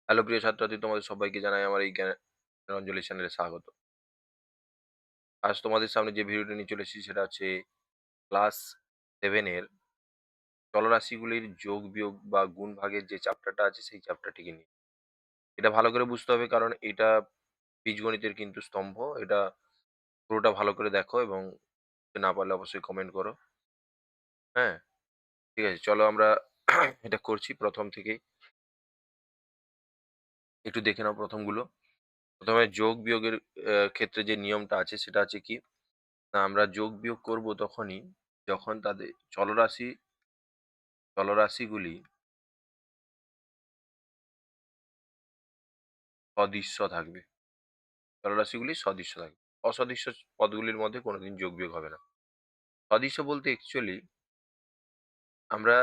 Hello প্রিয় ছাত্রছাত্রী, তোমাদের সবাইকে জানাই আমার এই জ্ঞানাঞ্জলি চ্যানেলে স্বাগত। আজ তোমাদের সামনে যে ভিডিওটি নিয়ে চলে এসেছি সেটা হচ্ছে ক্লাস 7 এর চলরাশিগুলির যোগ বিয়োগ বা গুণ ভাগের যে চ্যাপ্টারটা আছে সেই চ্যাপ্টারটিকে নিয়ে। এটা ভালো করে বুঝতে হবে কারণ এটা বীজগণিতের কিন্তু স্তম্ভ। এটা পুরোটা ভালো করে দেখো এবং না পারলে অবশ্যই কমেন্ট করো। হ্যাঁ? ঠিক আছে, চলো আমরা এটা করছি প্রথম থেকেই। একটু দেখে নাও প্রথমগুলো। প্রথমে যোগ বিয়োগের ক্ষেত্রে যে নিয়মটা আছে সেটা হচ্ছে কি, না আমরা যোগ বিয়োগ করব তখনই যখন তাদের চলরাশিগুলি সদিশ্য থাকবে। চলরাশিগুলি সদিশ্য থাকবে। অসদিশ্য পদগুলির মধ্যে কোনোদিন যোগ বিয়োগ হবে না। সদিশ্য বলতে অ্যাকচুয়ালি আমরা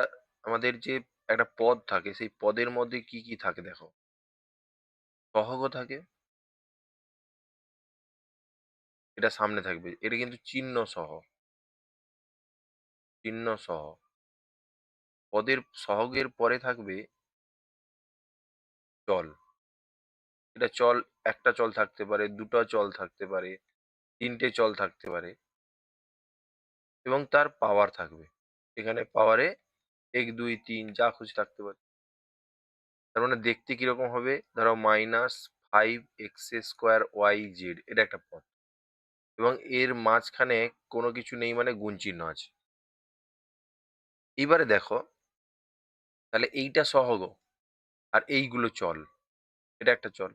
আমাদের যে একটা পদ থাকে সেই পদের মধ্যে কি, কি থাকে দেখো। সহগ থাকে, এটা সামনে থাকবে। এটা কিন্তু চিহ্ন সহ, চিহ্ন সহ। পদের সহগের পরে থাকবে চল। এটা চল, একটা চল থাকতে পারে, দুটো চল থাকতে পারে, তিনটে চল থাকতে পারে এবং তার পাওয়ার থাকবে। এখানে পাওয়ারে ১, ২, ৩ যা খুশি থাকতে পারে। তার মানে দেখতে কিরকম হবে? ধরো -5x² এটা একটা পদ এবং এর মাঝখানে কোনো কিছু নেই মানে গুণ চিহ্ন আছে। এইবারে দেখো, তাহলে এইটা সহগ আর এইগুলো চল। এটা একটা চল,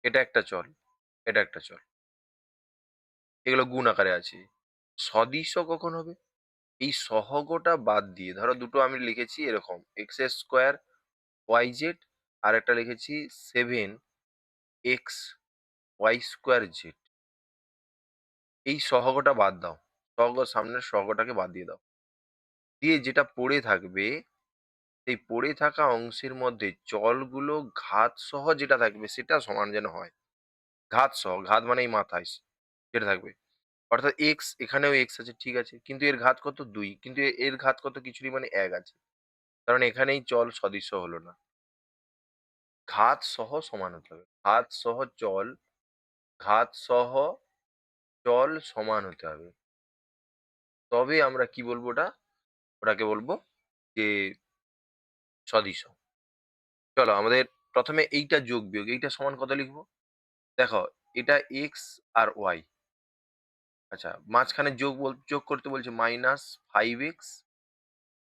এটা একটা চল, এটা একটা চল। এগুলো গুণ আকারে আছে। সদিশ কখন হবে? এই সহগটা বাদ দিয়ে ধরো দুটো আমি লিখেছি এরকম x² আর একটা লিখেছি 7xy²z। এই সহগটা বাদ দাও। সামনের সহগটাকে বাদ দিয়ে দাও। দিয়ে যেটা পড়ে থাকবে, সেই পড়ে থাকা অংশের মধ্যে চলগুলো ঘাতসহ যেটা থাকবে সেটা সমান যেন হয়। ঘাতসহ, ঘাত মানে এই মাথায় যেটা থাকবে। অর্থাৎ এখানেও আছে ঠিক আছে। কিন্তু এর ঘাত কত? ২। কিন্তু এর ঘাত কত? কিছুরই মানে ১ আছে। কারণ এখানেই চল সদিশ্য হলো না। ঘাতসহ সমান হতে হবে। ঘাতসহ চল সমান হতে হবে। তবে আমরা কি বলবো ওটা? ওটাকে বলবো যে সদিশ। চলো আমাদের প্রথমে এইটা যোগ বিয়োগ। এইটা সমান কত লিখবো? দেখো, এটা এক্স আর ওয়াই। আচ্ছা, মাঝখানে যোগ করতে বলছে -5x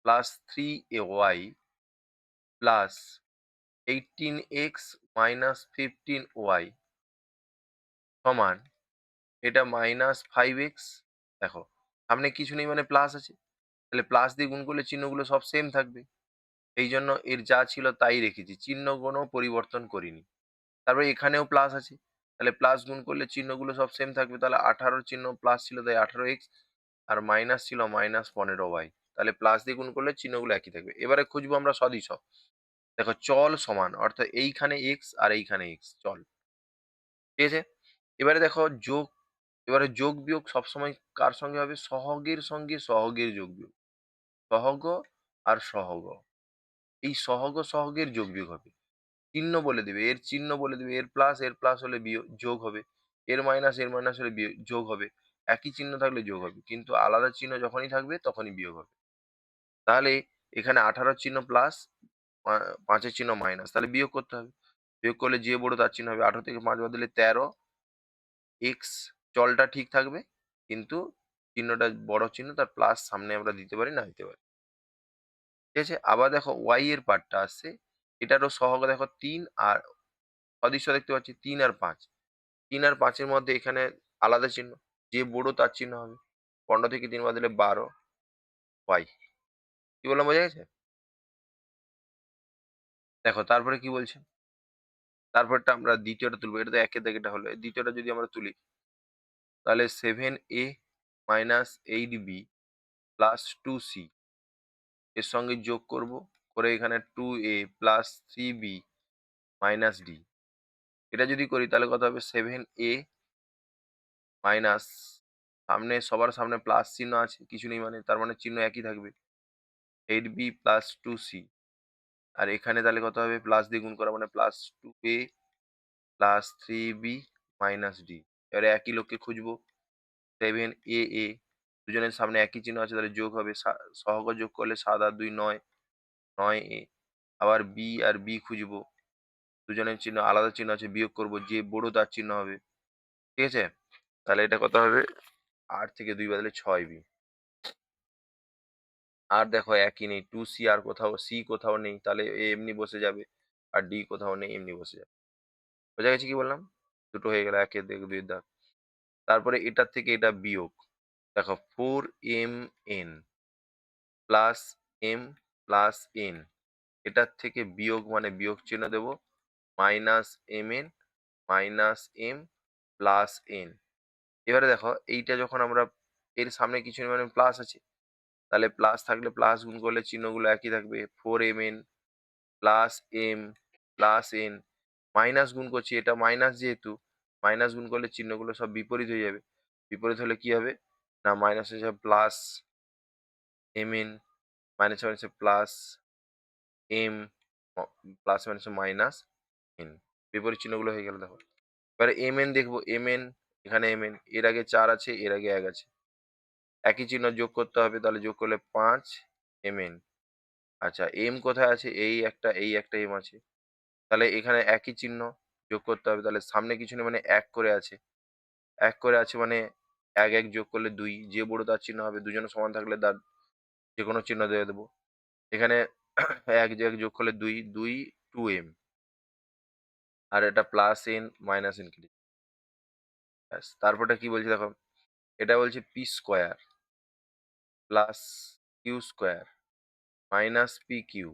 + 3ay + 18x - 15y সমান এটা -5x। দেখো, সামনে কিছু নেই মানে প্লাস আছে। তাহলে প্লাস দিয়ে গুণ করলে চিহ্নগুলো সব সেম থাকবে। এইজন্য এর যা ছিল তাই রেখেছি। চিহ্ন কোনো পরিবর্তন করিনি। তারপরে এখানেও প্লাস আছে। তাহলে প্লাস গুণ করলে চিহ্নগুলো সব সেম থাকবে। তাহলে 18 র চিহ্ন প্লাস ছিল তাই 18x আর মাইনাস ছিল -15y। তাহলে প্লাস দিয়ে গুণ করলে চিহ্নগুলো একই থাকবে। এবারে খুঁজবো আমরা সদিশ। দেখো, চল সমান অর্থাৎ এইখানে x আর এইখানে x চল। ঠিক আছে? এবারে দেখো এবারে যোগ বিয়োগ সবসময় কার সঙ্গে হবে? সহগের সঙ্গে সহগের যোগ বিয়োগ। সহগ আর সহগ। এই সহগের যোগ বিয়োগ হবে। চিহ্ন বলে দিবে, এর চিহ্ন বলে দিবে। এর প্লাস হলে যোগ হবে। এর মাইনাস হলে যোগ হবে। একই চিহ্ন থাকলে যোগ হবে। কিন্তু আলাদা চিহ্ন যখনই থাকবে তখনই বিয়োগ হবে। তাহলে এখানে 18 র চিহ্ন প্লাস, ৫ এর চিহ্ন মাইনাস। তাহলে বিয়োগ করতে হবে। বিয়োগ করলে যে বড় তার চিহ্ন হবে। 18 থেকে ৫ বাদ দিলে 13 এক্স চলটা ঠিক থাকবে। কিন্তু চিহ্নটা বড় চিহ্ন, তার প্লাস সামনে আমরা দিতে পারি, না দিতে পারি। ঠিক আছে? আবার দেখো ওয়াই এর পার্টটা আসছে। এটারও সহগ দেখো ৩ আর সদিশ্য দেখতে পাচ্ছি ৩ আর ৫। ৩ আর ৫ এর মধ্যে এখানে আলাদা চিহ্ন। যে বড় তার চিহ্ন হবে। ১৫ থেকে ৩ বাদ দিলে ১২ ওয়াই। কি বললাম বোঝা গেছে? দেখো তারপরে কি বলছে? তারপরটা আমরা দ্বিতীয়টা তুলবো। এটা তো একের দাগেরটা হলো। দ্বিতীয়টা যদি আমরা তুলি তাহলে 7a - 8b + 2c এর সঙ্গে যোগ করব। করে এখানে 2a + 3b - d। এটা যদি করি তাহলে কত হবে? 7a মাইনাস, সবার সামনে প্লাস চিহ্ন আছে। কিছু নেই মানে, তার মানে চিহ্ন একই থাকবে। 8b + 2c আর এখানে তাহলে কত হবে? প্লাস দিয়ে গুণ করা মানে +2a plus 3b minus d। এবারে একই লোককে খুঁজবো। 7a দুজনের সামনে একই চিহ্ন আছে তাহলে যোগ হবে। সহগ যোগ করলে 7 আর 2 9, 9a। আবার b আর b খুঁজবো। দুজনের চিহ্ন আলাদা চিহ্ন আছে, বিয়োগ করব, যে বড় তার চিহ্ন হবে। ঠিক আছে? তাহলে এটা কত হবে? 8 থেকে 2 বাদলে 6b। আর দেখো একই নেই, 2c আর কোথাও c কোথাও নেই, তাহলে এ এমনি বসে যাবে। আর d কোথাও নেই, এমনি বসে যাবে। বোঝা গেছে কি বললাম? দুটো হয়ে গেল, একের দাগ, দুইয়ের দাগ। তারপরে এটার থেকে এটা বিয়োগ। দেখো 4mn plus m plus n, এটার থেকে বিয়োগ মানে বিয়োগ চিহ্ন দেব, -mn minus m plus n। এবারে দেখো এইটা যখন আমরা এর সামনে কিছু নেই মানে প্লাস আছে, তাহলে প্লাস থাকলে প্লাস গুণ করলে চিহ্নগুলো একই থাকবে। 4mn plus m plus n, minus গুণ করছি, এটা মাইনাস যেহেতু মাইনাস গুণ করলে চিহ্নগুলো সব বিপরীত হয়ে যাবে। বিপরীত হলে কি হবে? না মাইনাস হয়ে যাবে প্লাস mn, মাইনাস মাইনাসে প্লাস m, প্লাস মাইনাসে মাইনাস n। বিপরীত চিহ্নগুলো হয়ে গেল দেখো। এবারে mn দেখবো, mn এখানে mn এর আগে 4 আছে, এর আগে 1 আছে, একই চিহ্ন যোগ করতে হবে, তাহলে যোগ করলে 5 mn। আচ্ছা m কোথায় আছে? এই একটা m আছে, তাহলে এখানে একই চিহ্ন যোগ করতে হবে, তাহলে সামনে কিছু নেই মানে 1 করে আছে, 1 করে আছে মানে 1 1 যোগ করলে 2, যে বড় তার চিহ্ন হবে, দুজনে সমান থাকলে তার যে কোনো চিহ্ন দিয়ে দেবো। এখানে 1 1 যোগ করলে 2 2 2m, আর এটা প্লাস n মাইনাস n কেটে ব্যাস। তারপরটা কি বলছে দেখো, এটা বলছে P square plus Q square minus P Q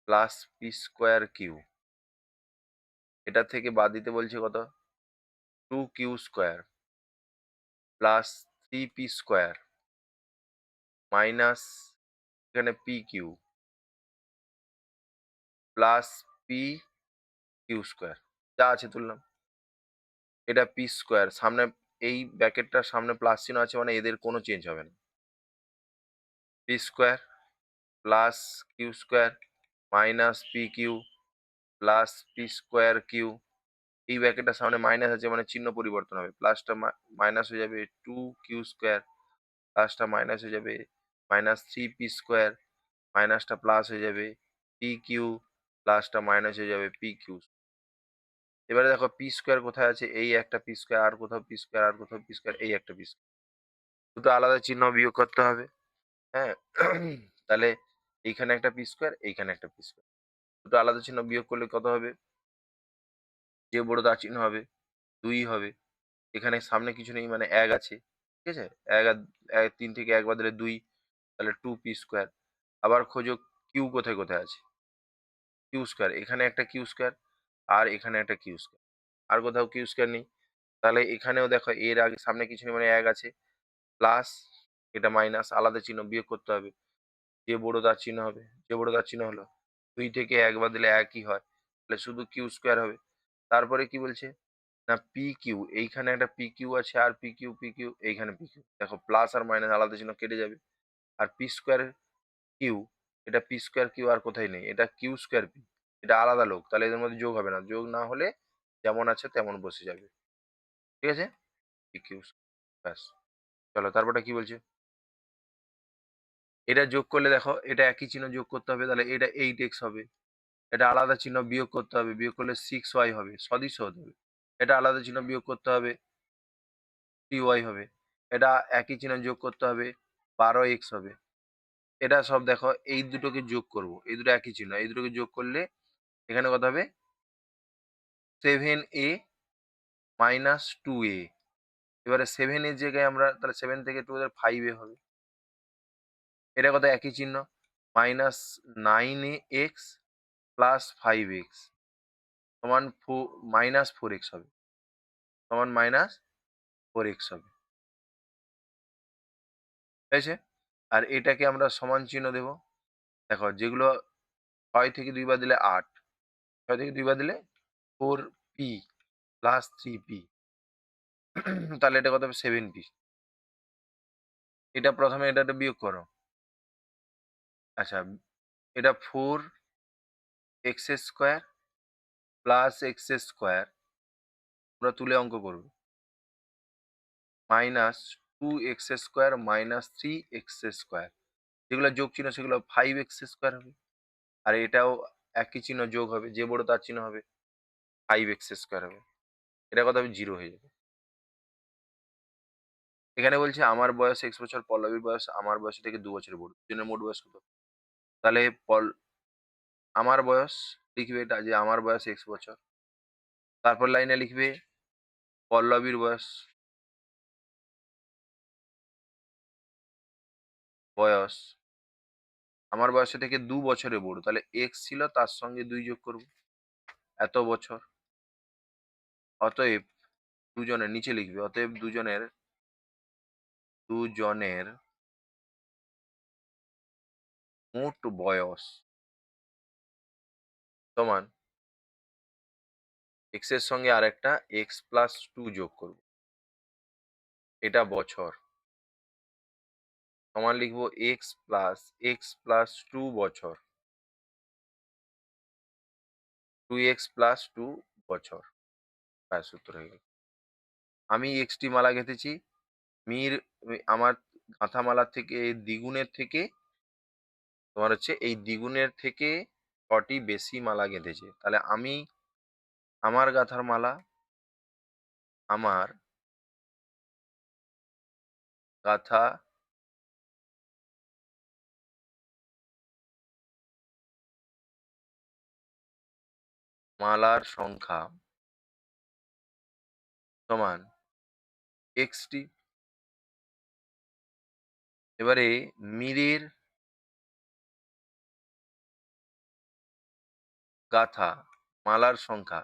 plus P square Q. এটা থেকে বাদ দিতে বলছে কত? 2q square plus 3p square minus এখানে P Q plus P Q square, যা আছে তুললাম। এটা পি স্কোয়ার, সামনে এই ব্র্যাকেটটার সামনে প্লাস চিহ্ন আছে মানে এদের কোনো চেঞ্জ হবে না। P square plus Q square minus P Q plus P square Q. এই ব্র্যাকেটটার সামনে মাইনাস আছে মানে চিহ্ন পরিবর্তন হবে, প্লাসটা মাইনাস হয়ে যাবে 2q স্কোয়ার, প্লাসটা মাইনাস হয়ে যাবে মাইনাস 3p স্কোয়ার, মাইনাসটা প্লাস হয়ে যাবে পি কিউ, প্লাসটা মাইনাস হয়ে যাবে পি কিউ। এবারে দেখো পি স্কোয়ার কোথায় আছে? এই একটা পি স্কোয়ার, আর কোথাও পি স্কোয়ার, আর কোথাও পি স্কোয়ার, এই একটা পি স্কোয়ার। দুটো আলাদা চিহ্ন বিয়োগ করতে হবে। হ্যাঁ, তাহলে এইখানে একটা পি স্কোয়ার, এইখানে একটা পি স্কোয়ার, দুটো আলাদা চিহ্ন বিয়োগ করলে কত হবে? যে বড় তার চিহ্ন হবে 2 হবে। এখানে সামনে কিছু নেই মানে 1 আছে। ঠিক আছে? 1 আর 3 থেকে 1 বাদলে 2, তাহলে 2p স্কোয়ার। আবার খোঁজো কিউ কোথায় কোথায় আছে? কিউ স্কোয়ার, এখানে একটা কিউ স্কোয়ার, আর এখানে একটা কিউ স্কোয়ার, আর কোথাও কিউ স্কোয়ার নেই। তাহলে এখানেও দেখো এর আগে সামনে কিছু নেই মানে 1 আছে, প্লাস এটা মাইনাস, আলাদা চিহ্ন বিয়োগ করতে হবে, যে বড় তার চিহ্ন হবে। যে বড় তার চিহ্ন হলো 2 থেকে 1 বাদলে 1ই হয়, তাহলে শুধু কিউ স্কোয়ার হবে। তারপরে কি বলছে? না পি কিউ, এইখানে একটা পি কিউ আছে, আর পি কিউ এইখানে পি কিউ, দেখো প্লাস আর মাইনাস আলাদা চিহ্ন কেটে যাবে। আর পি স্কোয়ার কিউ, এটা পি স্কোয়ার কিউ আর কোথায় নেই, এটা কিউ স্কোয়ার পি, এটা আলাদা লোক, তাহলে এদের মধ্যে যোগ হবে না, যোগ না হলে যেমন আছে তেমন বসে যাবে। ঠিক আছে? পি কিউ ব্যাস। চলো তারপরটা কি বলছে? এটা যোগ করলে দেখো এটা একই চিহ্ন যোগ করতে হবে, তাহলে এটা 8x হবে। এটা আলাদা চিহ্ন বিয়োগ করতে হবে, বিয়োগ করলে 6y হবে, সদৃশ্য হতে হবে। এটা আলাদা চিহ্ন বিয়োগ করতে হবে, 3y হবে। এটা একই চিহ্ন যোগ করতে হবে, 12x হবে। এটা সব দেখো এই দুটোকে যোগ করব, এই দুটো একই চিহ্ন, এই দুটোকে যোগ করলে এখানে কত হবে? 7a minus 2a। এবারে 7 এর জায়গায় আমরা তাহলে 7 থেকে 2 এর 5a হবে। এটা কত? একই চিহ্ন, মাইনাস 9x প্লাস 5x সমান মাইনাস 4x হবে, সমান মাইনাস 4x হবে। ঠিক আছে? আর এটাকে আমরা সমান চিহ্ন দেব। দেখো যেগুলো 6 থেকে 2 বাদ দিলে 8, 6 থেকে 2 বাদ দিলে 4p প্লাস 3p, তাহলে এটা কত হবে? 7p। এটা প্রথমে এটা বিয়োগ করো। আচ্ছা, এটা 4 x square plus x square আমরা তুলে অঙ্ক করব, minus 2x square minus 3x square, যেগুলো যোগ চিহ্ন সেগুলো 5x স্কোয়ার হবে। আর এটাও একই চিহ্ন যোগ হবে, যে বড় তার চিহ্ন হবে 5x স্কোয়ার হবে। এটা কত হবে? 0 হয়ে যাবে। এখানে বলছে আমার বয়স x বছর, পল্লবীর বয়স আমার বয়স থেকে 2 বছরের বড়, দুজনের মোট বয়স কত? তাহলে আমার বয়স লিখবে, এটা যে আমার বয়স x বছর, তারপর লাইনে লিখবে পল্লবীর বয়স আমার বয়সের থেকে 2 বছরের বড়, তাহলে x ছিল তার সঙ্গে 2 যোগ করব, এত বছর। অতএব দুজনের নিচে লিখবে, অতএব দুজনের মোট বয়স সমান এক্স এর সঙ্গে আরেকটা x+2 যোগ করব, এটা বছর, সমান লিখবো x+2 বছর, 2x+2 বছর। ব্যাস উত্তর হয়ে গেল। আমি এক্সটি মালা গেঁথেছি, মির আমার গাঁথা মালার থেকে দ্বিগুণের থেকে, তোমার হচ্ছে এই দ্বিগুণের থেকে 6টি বেশি মালা গেঁথেছে। তাহলে আমি আমার গাঁথার মালা, আমার গাঁথা মালার সংখ্যা সমান এক্সটি। এবারে মীরের গাঁথা মালার সংখ্যা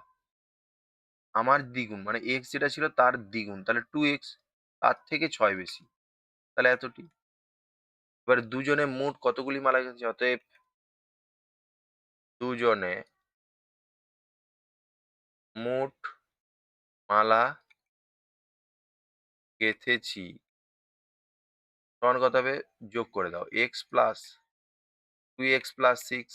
আমার দ্বিগুণ, মানে এক্স যেটা ছিল তার দ্বিগুণ, তাহলে 2x, তার থেকে 6 বেশি, তাহলে এতটি। এবার দুজনে মোট কতগুলি মালা গেঁথেছে? অতএব দুজনে মোট মালা গেঁথেছি সমান কত হবে? যোগ করে দাও, x plus 2x+6,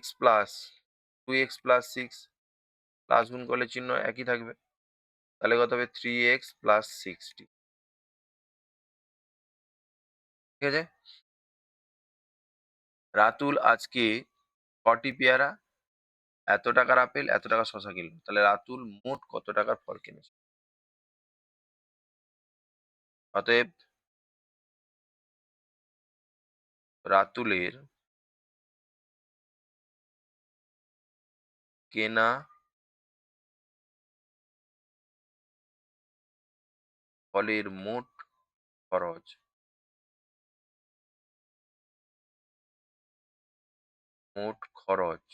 x+2x+6, plus গুণ করলে চিহ্ন একই থাকবে, তাহলে কত হবে? 3x+60। ঠিক আছে। রাতুল আজকে কটি পেয়ারা, এত টাকার আপেল, এত টাকা শশা কিনলো, তাহলে রাতুল মোট কত টাকার ফল কিনেছে? অতএব রাতুলের কেনা ফলের খরচ মোট খরচ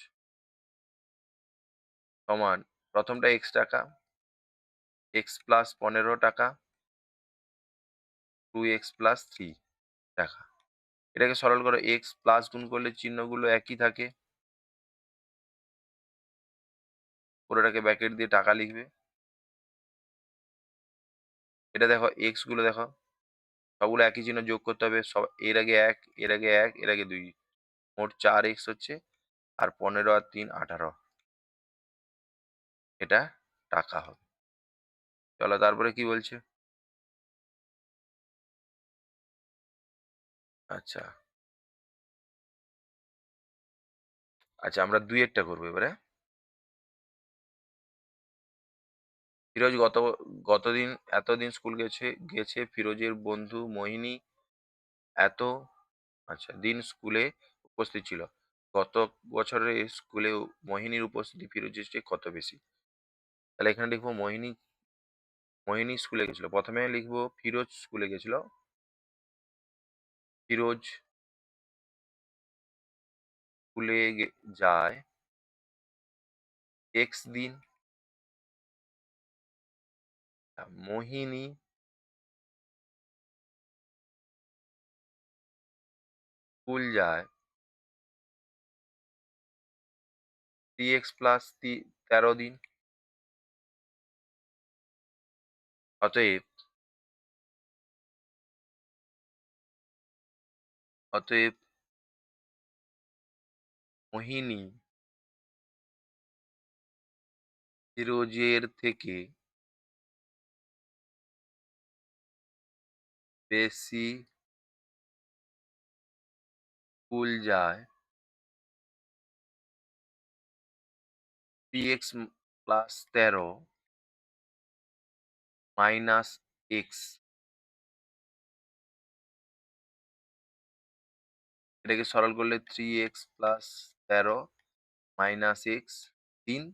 সমান, প্রথমটা x টাকা, x+15 টাকা, 2x+3 টাকা। এটাকে সরল করো, x প্লাস গুণ করলে চিহ্নগুলো একই থাকে, পুরোটাকে ব্র্যাকেট দিয়ে টাকা লিখবে। এটা দেখো এক্স গুলো দেখো, সবগুলো একই চিহ্ন যোগ করতে হবে, সব এর আগে 1, এর আগে 1, এর আগে 2, মোট 4x হচ্ছে, আর 15 আর 3 18, এটা টাকা হবে। চলো তারপরে কি বলছে? আচ্ছা আচ্ছা, আমরা 2 করবো এবারে। ফিরোজ গতদিন এতদিন স্কুল গেছে গেছে ফিরোজের বন্ধু মোহিনী এত, আচ্ছা, দিন স্কুলে উপস্থিত ছিল। গত বছরের স্কুলে মোহিনীর উপস্থিতি ফিরোজের চেয়ে কত বেশি? তাহলে এখানে লিখবো মোহিনী স্কুলে গেছিল, প্রথমে লিখবো ফিরোজ স্কুলে গেছিল, ফিরোজ যায় এক্স দিন, মোহিনী স্কুল যায় 3x+13 দিন। অতএব অতএব মোহিনী ফিরোজের থেকে বেশি স্কুল যায়, 3x প্লাস 13 মাইনাস এক্স, এটাকে সরল করলে 3x প্লাস 13 মাইনাস এক্স 3,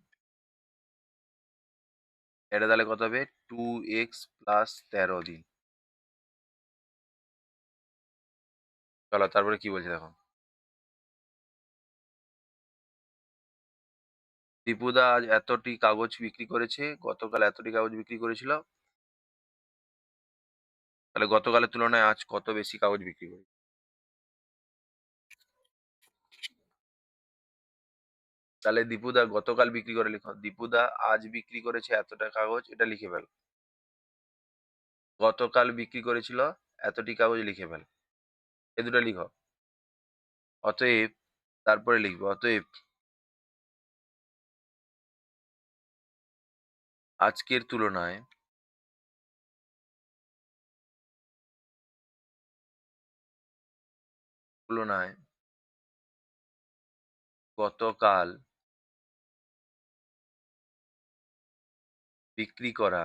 এটা তাহলে কত হবে 2x প্লাস 13 দিন। চলো তারপরে কি বলছে দেখো। দীপুদা আজ এতটি কাগজ বিক্রি করেছে, গতকাল এতটি কাগজ বিক্রি করেছিল, তাহলে গতকালের তুলনায় আজ কত বেশি কাগজ বিক্রি করেছে। তাহলে দীপুদা গতকাল বিক্রি করে লিখো, দীপুদা আজ বিক্রি করেছে এতটা কাগজ, এটা লিখে ফেল। গতকাল বিক্রি করেছিল এতটি কাগজ লিখে ফেল, এ দুটো লিখো। অতএব তারপরে লিখবে অতএব আজকের তুলনায় গতকাল বিক্রি করা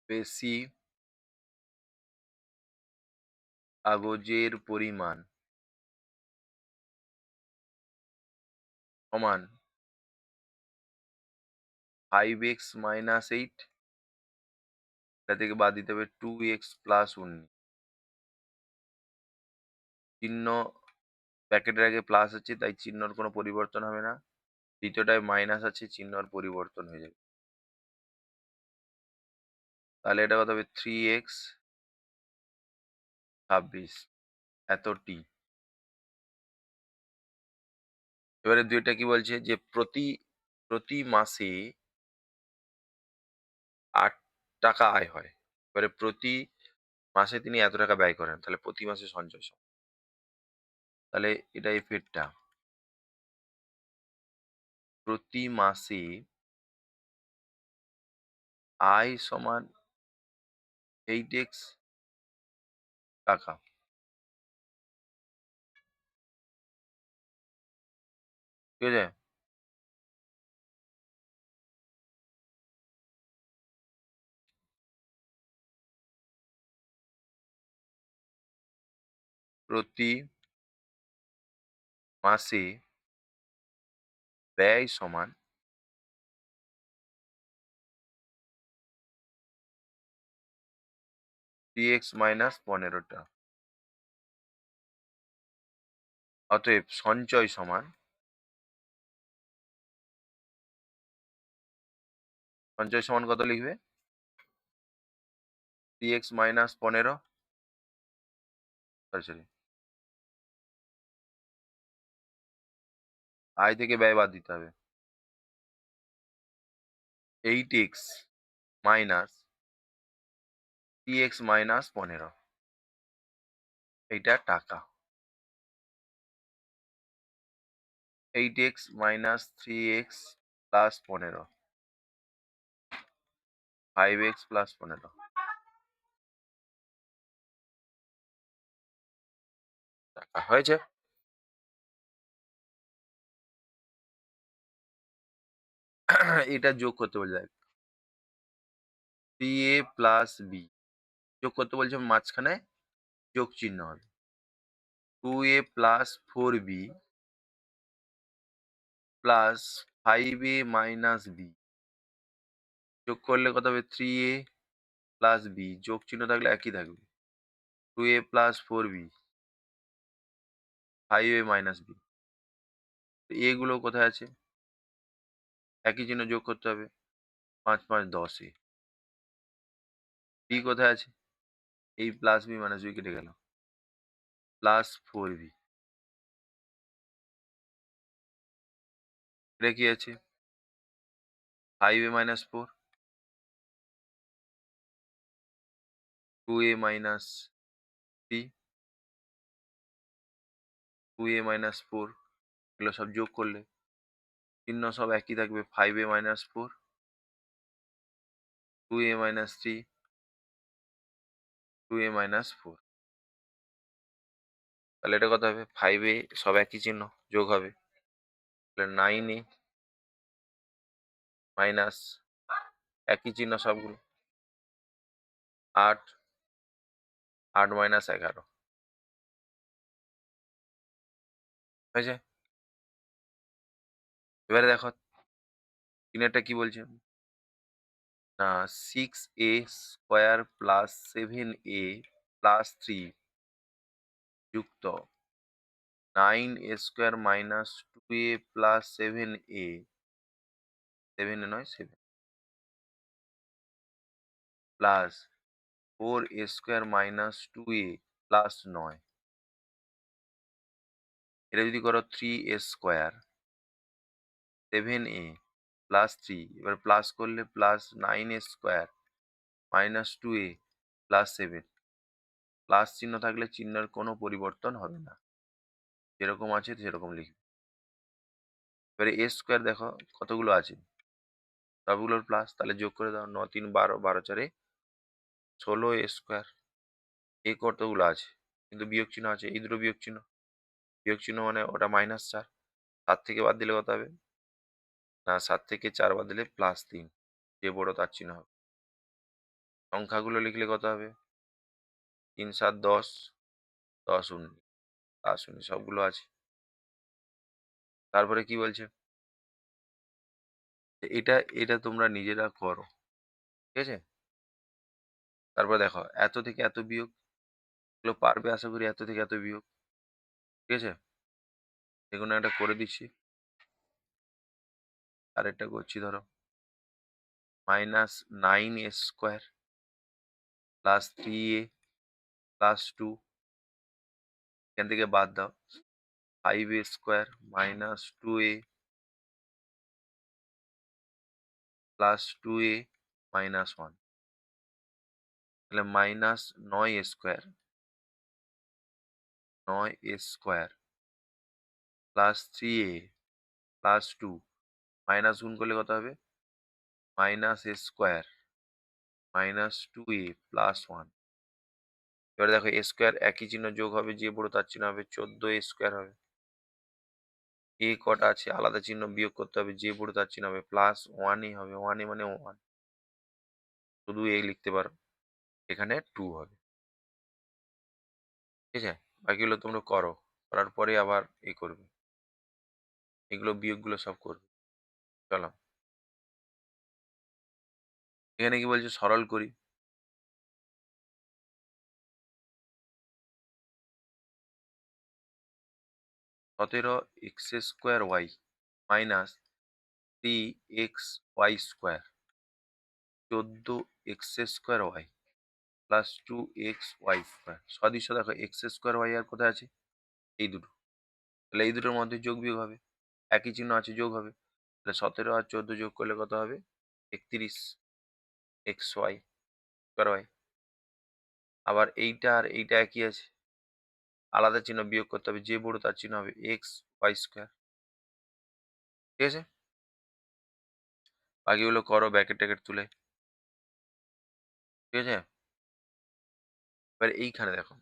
বেশি কাগজের পরিমাণ সমান 5x মাইনাস 8, এটা থেকে বাদ দিতে হবে 2x প্লাস 19। চিহ্ন প্যাকেটের আগে প্লাস আছে তাই চিহ্নর কোনো পরিবর্তন হবে না, দ্বিতীয়টায় মাইনাস আছে চিহ্নর পরিবর্তন হয়ে যাবে। তাহলে এটা কত হবে 3x 26 এতটি। এবারে দুইটা কি বলছে যে প্রতি প্রতি মাসে 8 টাকা আয় হয়। এবারে প্রতি মাসে তিনি এত টাকা ব্যয় করেন, তাহলে প্রতি মাসে সঞ্চয় সমান। তাহলে এটা এফেক্টটা প্রতি মাসে আয় সমান 8x টাকা। ঠিক আছে, প্রতি মাসে ব্যয় সমান 3x মাইনাস 15টা। অতএব সঞ্চয় সমান, সঞ্চয় সমান কত লিখবে 3x মাইনাস 15, সরি সরি, আয় থেকে ব্যয় বাদ দিতে হবে, 8x মাইনাস 3x মাইনাস 15, এইটা টাকা। 8x minus 3x plus 15, 5x plus 15 টাকা হয়েছে। এটা যোগ করতে বলছে, দেখ 3a প্লাস b যোগ করতে বলছে, মাঝখানে যোগ চিহ্ন হবে, 2a plus 4b plus 5a minus b যোগ করলে কত হবে 3a প্লাস b, যোগ চিহ্ন থাকলে একই থাকবে, 2a plus 4b 5a minus b। এগুলো কোথায় আছে, একই চিহ্ন যোগ করতে হবে, 5 5 10 এ। b কোথায় আছে, এই প্লাস বি মাইনাস বি কেটে গেল, প্লাস 4b, এটা কি আছে 5a minus 4, 2a minus 3 2a minus 4, এগুলো সব যোগ করলে চিহ্ন সব একই থাকবে, 5a minus 4, 2a minus 3, 2a minus 4। তাহলে এটা কত হবে? 5a সব একই চিহ্ন যোগ হবে, তাহলে 9a মাইনাস একই চিহ্ন সবগুলো 8, 8 মাইনাস 11 হয়েছে। এবারে দেখো তিনেরটা কি বলছে না, 6a square plus 7a plus 3 যুক্ত 9a square minus 2a plus 7a, 7a নয় 7, plus 4a square minus 2a plus 9, এটা যদি করো 3a স্কোয়ার 7a প্লাস 3, এবার প্লাস করলে plus 9a square minus 2a plus 7, plus চিহ্ন থাকলে চিহ্নের কোনো পরিবর্তন হবে না, যেরকম আছে সেরকম লিখবে। এবারে এ স্কোয়ার দেখো কতগুলো আছে, সবগুলোর প্লাস, তাহলে যোগ করে দাও, 9 3 12, 12 4 16 এ স্কোয়ার। এ কতগুলো আছে কিন্তু বিয়োগ চিহ্ন আছে, এই দুটো বিয়োগ চিহ্ন, বিয়োগ চিহ্ন মানে ওটা -4, 7 থেকে বাদ দিলে কত হবে না, 7 থেকে 4 বাদ দিলে +3, যে বড় তার চিহ্ন হবে। সংখ্যাগুলো লিখলে কত হবে, 3 7 10, 10 19, +19 সবগুলো আছে। তারপরে কি বলছে, এটা এটা তোমরা নিজেরা করো, ঠিক আছে। তারপর দেখো এত থেকে এত বিয়োগ, এগুলো পারবে আশা করি, এত থেকে এত বিয়োগ, ঠিক আছে। যেকোনো একটা করে দিচ্ছি, আরেকটা করছি ধরো, -9a square plus 3a plus 2, এখান থেকে বাদ দাও, 5a square minus 2a plus 2a minus 1, তাহলে -9a square, 9a square plus 3a plus 2, minus গুণ করলে কত হবে, -a square minus 2a plus 1। এবারে দেখো এ স্কোয়ার একই চিহ্ন যোগ হবে, যে বড় তার চিহ্ন হবে, 14a স্কোয়ার হবে। এ কটা আছে আলাদা চিহ্ন বিয়োগ করতে হবে, যে বড় তার চিহ্ন হবে, +1ই হবে, 1 মানে 1, শুধু এ লিখতে পারো, এখানে 2 হবে, ঠিক আছে। বাকিগুলো তোমরা করো, করার পরে আবার এই করবে, এগুলো বিয়োগগুলো সব করবে। চলো এখানে কি বলছে, সরল করি। 17x² minus 3xy² 14x² plus 2xy²। সদিচ্ছ দেখো x² আর কোথায় আছে, এই দুটো, তাহলে এই দুটোর মধ্যে যোগ বিয়োগ হবে, একই চিহ্ন আছে যোগ হবে, তাহলে 17 আর 14 যোগ করলে কত হবে, 31xy²। আবার এইটা আর এইটা একই আছে, আলাদা চিহ্ন বিয়োগ করতে হবে, যে বড় তার চিহ্ন হবে xy², ঠিক আছে। বাকিগুলো করো ব্যাকেট ট্যাকেট তুলে, ঠিক আছে। এবার এইখানে দেখো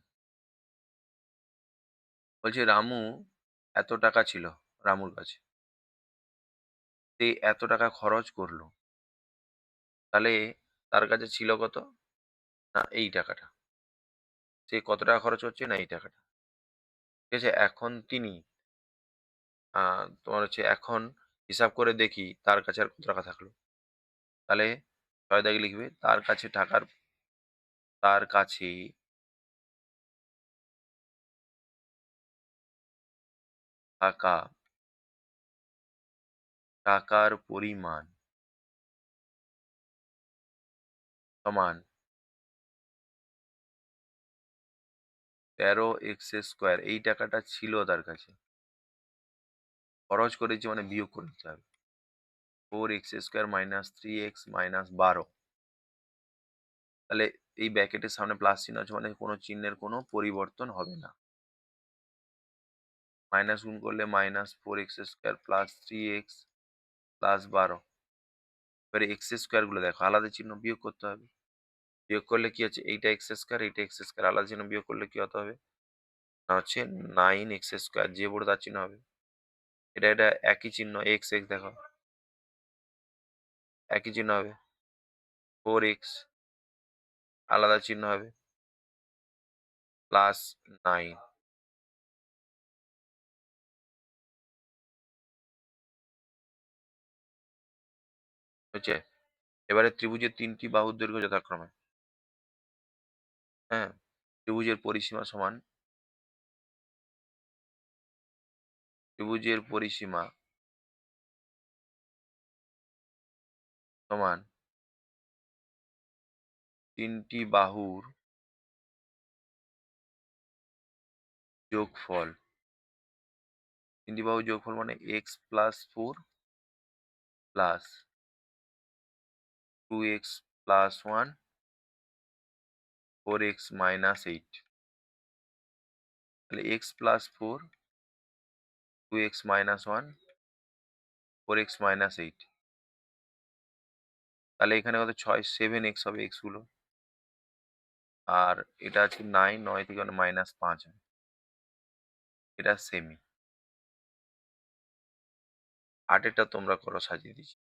বলছে রামু এত টাকা ছিল রামুর কাছে, সে এত টাকা খরচ করলো, তাহলে তার কাছে ছিল কত না, এই টাকাটা, সে কত টাকা খরচ করছে না এই টাকাটা, ঠিক আছে। এখন তিনি তোমার হচ্ছে এখন হিসাব করে দেখি তার কাছে আর কত টাকা থাকলো, তাহলে 6 দাগে লিখবে, তার কাছে থাকা টাকার পরিমাণ সমান 13x²। এই টাকাটা ছিল তার কাছে, খরচ করেছে মানে বিয়োগ করে দিতে হবে, 4x² মাইনাস 3x মাইনাস 12, তাহলে এই ব্যাকেটের সামনে প্লাস চিহ্ন আছে মানে কোনো চিহ্নের কোনো পরিবর্তন হবে না। মাইনাস গুণ করলে -4x² প্লাস 3x প্লাস 12। এবারে x² গুলো দেখো, আলাদা চিহ্ন বিয়োগ করতে হবে। বিয়োগ করলে কি হচ্ছে, এইটা x², এইটা x², আলাদা চিহ্ন বিয়োগ করলে কি হতে হবে না, হচ্ছে 9x², যে বড় তার চিহ্ন হবে। এটা একই চিহ্ন, x x দেখো, একই চিহ্ন হবে। 4x আলাদা চিহ্ন হবে, প্লাস 9। হচ্ছে, এবারে ত্রিভুজের 3টি বাহুর দৈর্ঘ্য যথাক্রমে, হ্যাঁ, ত্রিভুজের পরিসীমা সমান, ত্রিভুজের পরিসীমা সমান 3টি বাহুর যোগফল। 3টি বাহুর যোগফল মানে x plus 4 plus 2x plus 1 4x minus 8। তাহলে x plus 4 2x minus 1 4x minus 8। তাহলে এখানে কত 6 7x হবে x গুলো, আর এটা আছে 9, 9 থেকে -5 হয়, এটা সেমি। 8এরটা তোমরা করো, সাজিয়ে দিচ্ছি।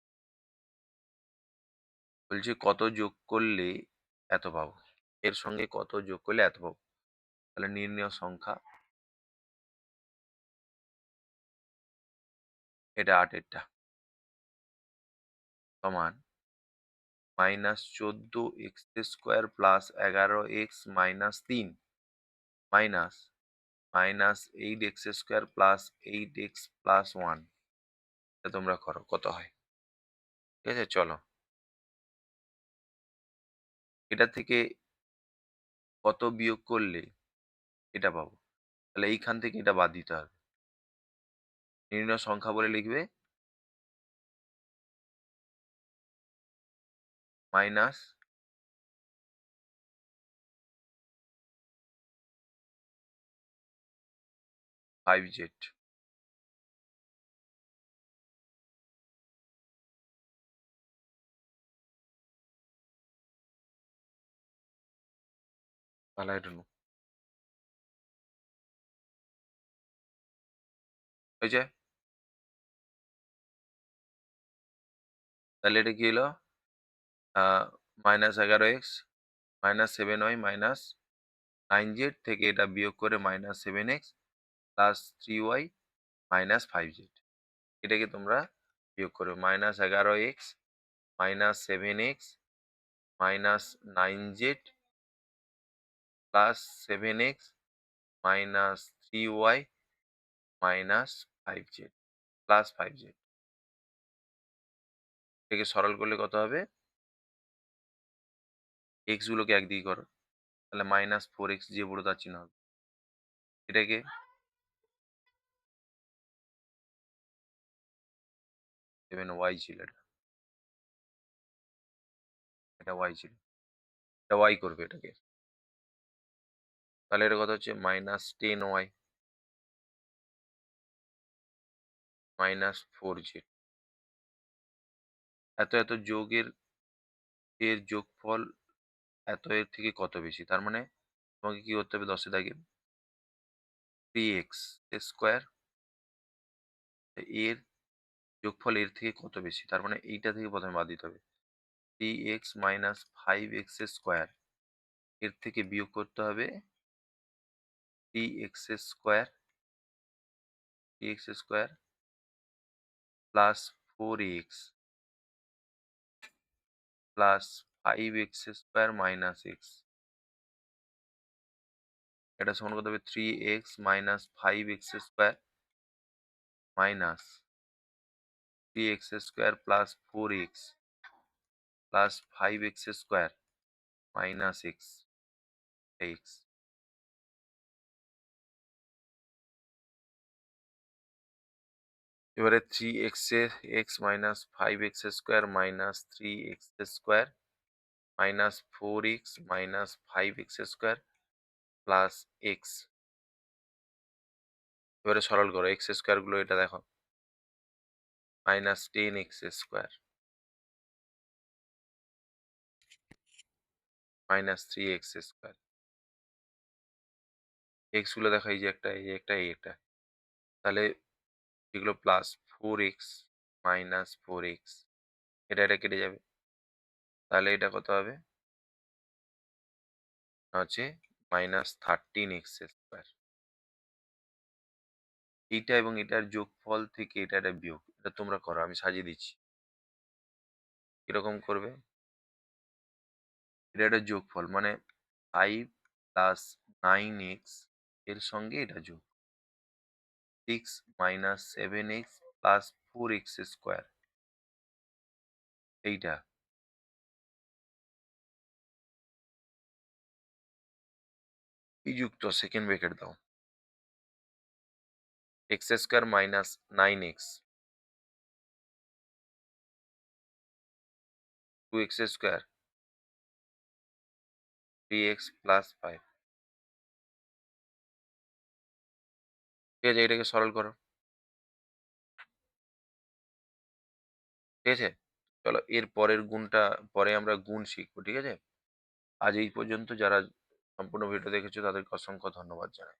বলছি কত যোগ করলে এত পাবো, এর সঙ্গে কত যোগ করলে এত পাবো। তাহলে নির্ণেয় সংখ্যা, এটা 8এরটা, সমান -14x² plus 11x minus 3 minus -8x² plus 8x plus 1। এটা তোমরা করো কত হয়। ঠিক আছে, চলো এটা থেকে কত বিয়োগ করলে এটা পাবো। তাহলে এইখান থেকে এটা বাদ দিতে হবে। নির্ণয় সংখ্যা বলে লিখবে minus -5z। I don't know, হয়েছে। তাহলে এটা কি হলো, -11x -7y -9z থেকে এটা বিয়োগ করে -7x প্লাস 3y -5z। এটাকে তোমরা বিয়োগ করো, -11x -7x -9z plus 7x -3y -5z plus 5z। এটাকে সরল করলে কত হবে, x গুলোকে একদিকে করো, তাহলে -4x, যে বড় তার চিহ্ন হবে। এটাকে 7y ছিল, এটা y ছিল, এটা y করবে এটাকে। তাহলে এটা কত হচ্ছে, -10y -4z। এত এত যোগের এর যোগফল এত এর থেকে কত বেশি, তার মানে তোমাকে কি করতে হবে, 10 এ দাগে 3x² এর যোগফল এর থেকে কত বেশি, তার মানে এইটা থেকে প্রথমে বাদ দিতে হবে। 3x মাইনাস 5x² এর থেকে বিয়োগ করতে হবে 3x² 3x² plus 4x plus 5x² minus x। এটা সমান করতে হবে 3x minus 5x² minus 3x² plus 4x plus 5x² minus x x। এবারে 3x এর x minus 5x² minus 3x² minus 4x minus 5x² plus x। এবারে সরল করো x square গুলো এটা দেখো -10x² -3x²। এক্স গুলো দেখো এই যে একটা, এই একটা, এই একটা। তাহলে এগুলো +4x -4x এটা কেটে যাবে। তাহলে এটা কত হবে? হচ্ছে -13x²। এইটা এবং এটার যোগফল থেকে এটা একটা বিয়োগ। এটা তোমরা করো, আমি সাজিয়ে দিচ্ছি। কিরকম করবে? এটা একটা যোগফল মানে 5 প্লাস 9x এর সঙ্গে এটা যোগ। 6 -7x প্লাস 4x² এইটা। এই যুক্ত সেকেন্ড ব্র্যাকেট দাও। x² minus 9x 2x² 3x plus 5। ঠিক আছে, এটাকে সরল করো। ঠিক আছে? চলো এর পরের গুণটা পরে আমরা গুণ শিখবো। ঠিক আছে? আজ এই পর্যন্ত যারা সম্পূর্ণ ভিডিও দেখেছো তাদেরকে অসংখ্য ধন্যবাদ জানাই।